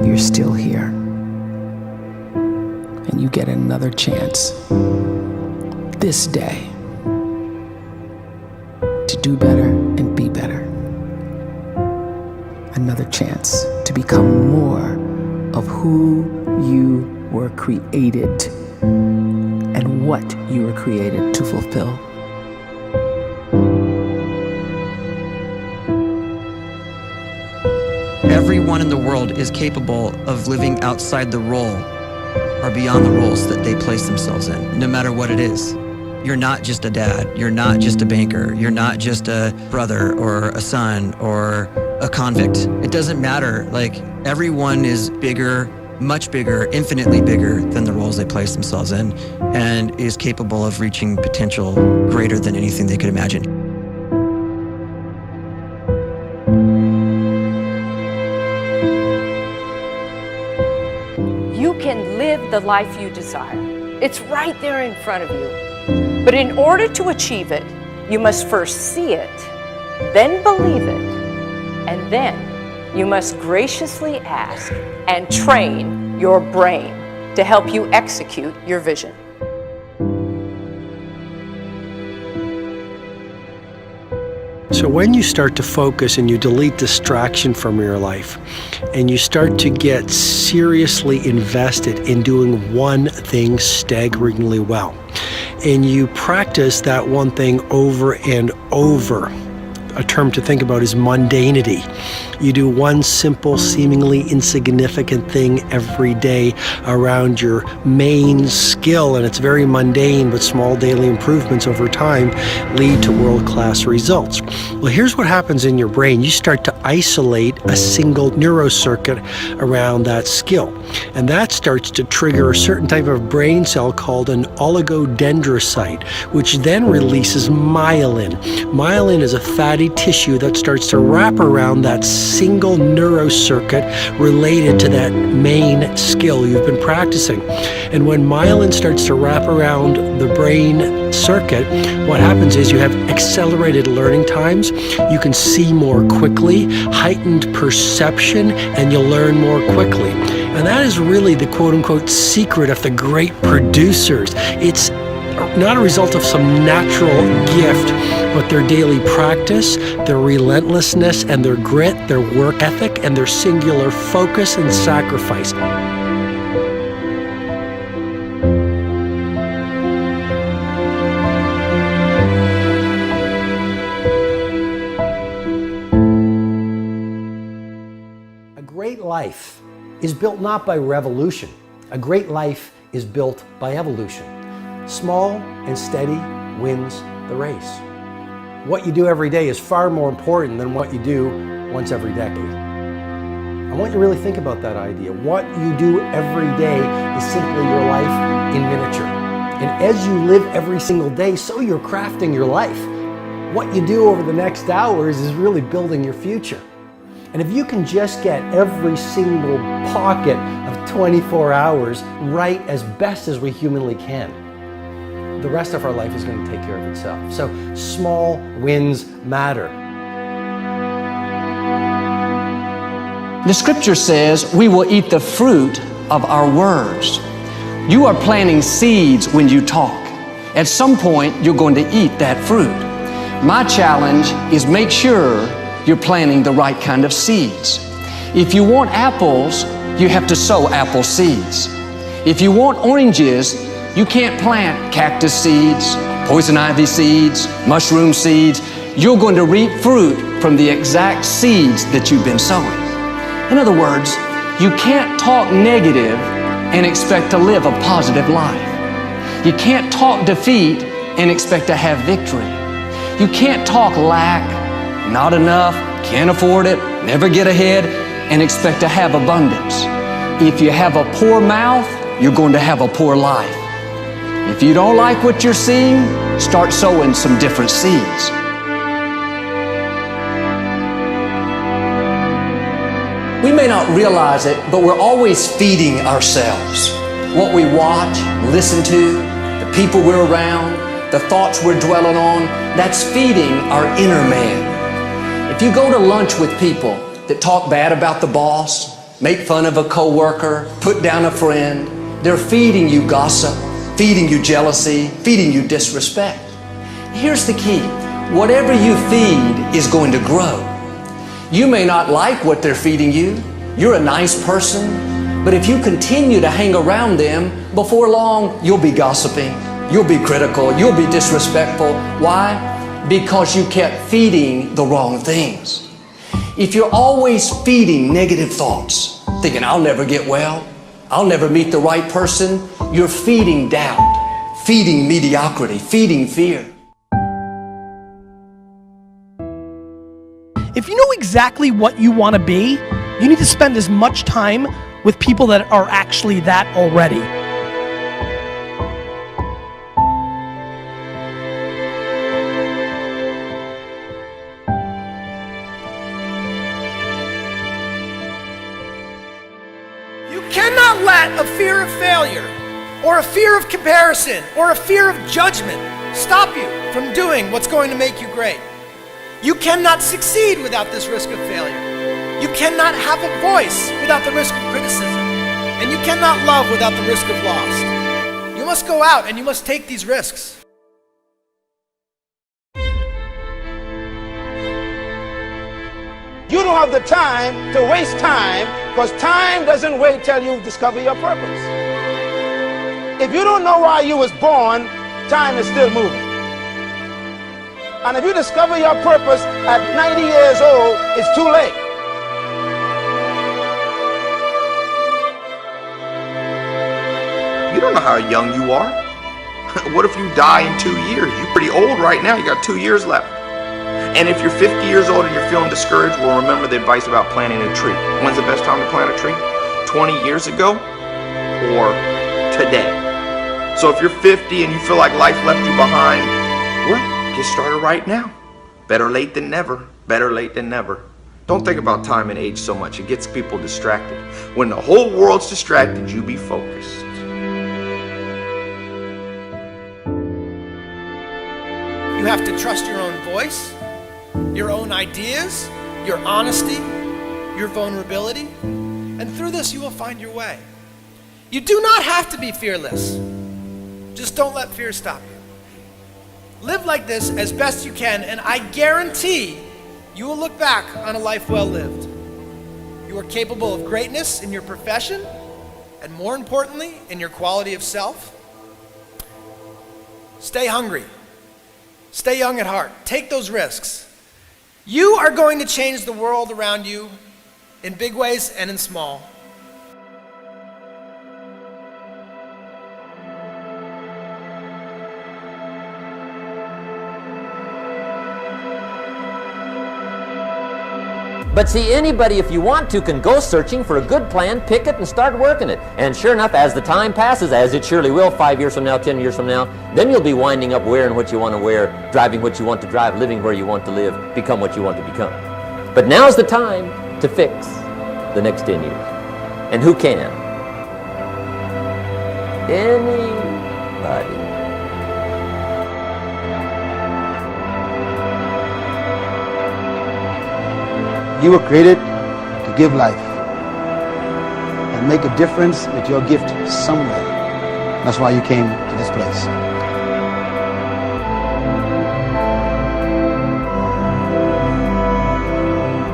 you're still here. And you get another chance this day to do better and be better. Another chance to become more of who you were created and what you were created to fulfill. Everyone in the world is capable of living outside the role or beyond the roles that they place themselves in, no matter what it is. You're not just a dad, you're not just a banker, you're not just a brother or a son or a convict. It doesn't matter. Like, everyone is bigger, much bigger, infinitely bigger than the roles they place themselves in, and is capable of reaching potential greater than anything they could imagine. You can live the life you desire. It's right there in front of you. But in order to achieve it, you must first see it, then believe it, and then you must graciously ask and train your brain to help you execute your vision. So when you start to focus and you delete distraction from your life, and you start to get seriously invested in doing one thing staggeringly well, and you practice that one thing over and over, a term to think about is mundanity. You do one simple, seemingly insignificant thing every day around your main skill, and it's very mundane, but small daily improvements over time lead to world-class results. Well, here's what happens in your brain. You start to isolate a single neurocircuit around that skill, and that starts to trigger a certain type of brain cell called an oligodendrocyte, which then releases myelin. Myelin is a fatty tissue that starts to wrap around that single neurocircuit related to that main skill you've been practicing. And when myelin starts to wrap around the brain circuit, what happens is you have accelerated learning times, you can see more quickly, heightened perception, and you'll learn more quickly. And that is really the quote-unquote secret of the great producers. It's not a result of some natural gift, but their daily practice, their relentlessness and their grit, their work ethic, and their singular focus and sacrifice. A great life is built not by revolution. A great life is built by evolution. Small and steady wins the race. What you do every day is far more important than what you do once every decade. I want you to really think about that idea. What you do every day is simply your life in miniature. And as you live every single day, so you're crafting your life. What you do over the next hours is really building your future. And if you can just get every single pocket of 24 hours right as best as we humanly can, the rest of our life is going to take care of itself. So small wins matter. The scripture says we will eat the fruit of our words. You are planting seeds when you talk. At some point, you're going to eat that fruit. My challenge is make sure you're planting the right kind of seeds. If you want apples, you have to sow apple seeds. If you want oranges, you can't plant cactus seeds, poison ivy seeds, mushroom seeds. You're going to reap fruit from the exact seeds that you've been sowing. In other words, you can't talk negative and expect to live a positive life. You can't talk defeat and expect to have victory. You can't talk lack, not enough, can't afford it, never get ahead, and expect to have abundance. If you have a poor mouth, you're going to have a poor life. If you don't like what you're seeing, start sowing some different seeds. We may not realize it, but we're always feeding ourselves. What we watch, listen to, the people we're around, the thoughts we're dwelling on, that's feeding our inner man. If you go to lunch with people that talk bad about the boss, make fun of a coworker, put down a friend. They're feeding you gossip, feeding you jealousy, feeding you disrespect. Here's the key. Whatever you feed is going to grow. You may not like what they're feeding you. You're a nice person, but if you continue to hang around them, before long, you'll be gossiping, you'll be critical, you'll be disrespectful. Why? Because you kept feeding the wrong things. If you're always feeding negative thoughts, thinking, I'll never get well, I'll never meet the right person, you're feeding doubt, feeding mediocrity, feeding fear. If you know exactly what you want to be, you need to spend as much time with people that are actually that already. You cannot let a fear of failure, or a fear of comparison, or a fear of judgment stop you from doing what's going to make you great. You cannot succeed without this risk of failure. You cannot have a voice without the risk of criticism. And you cannot love without the risk of loss. You must go out and you must take these risks. You don't have the time to waste time, because time doesn't wait till you discover your purpose. If you don't know why you was born, time is still moving. And if you discover your purpose at 90 years old, it's too late. You don't know how young you are. What if you die in 2 years? You're pretty old right now. You got 2 years left. And if you're 50 years old and you're feeling discouraged, well, remember the advice about planting a tree. When's the best time to plant a tree? 20 years ago or today? So if you're 50 and you feel like life left you behind, well, get started right now. Better late than never. Better late than never. Don't think about time and age so much. It gets people distracted. When the whole world's distracted, you be focused. You have to trust your own voice, your own ideas, your honesty, your vulnerability, and through this you will find your way. You do not have to be fearless. Just don't let fear stop you. Live like this as best you can, and I guarantee you will look back on a life well lived. You are capable of greatness in your profession, and more importantly, in your quality of self. Stay hungry. Stay young at heart. Take those risks. You are going to change the world around you in big ways and in small. But see, anybody, if you want to, can go searching for a good plan, pick it, and start working it. And sure enough, as the time passes, as it surely will 5 years from now, 10 years from now, then you'll be winding up wearing what you want to wear, driving what you want to drive, living where you want to live, become what you want to become. But now's the time to fix the next 10 years. And who can? Anybody. You were created to give life and make a difference with your gift somewhere. That's why you came to this place.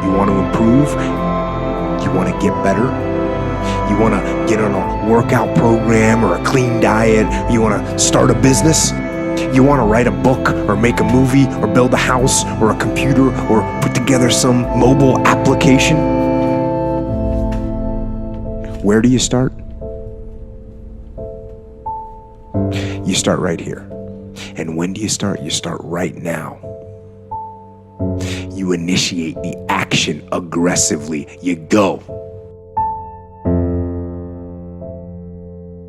You want to improve? You want to get better? You want to get on a workout program or a clean diet? You want to start a business? You want to write a book or make a movie or build a house or a computer or put together some mobile application? Where do you start? You start right here. And when do you start? You start right now. You initiate the action aggressively. You go.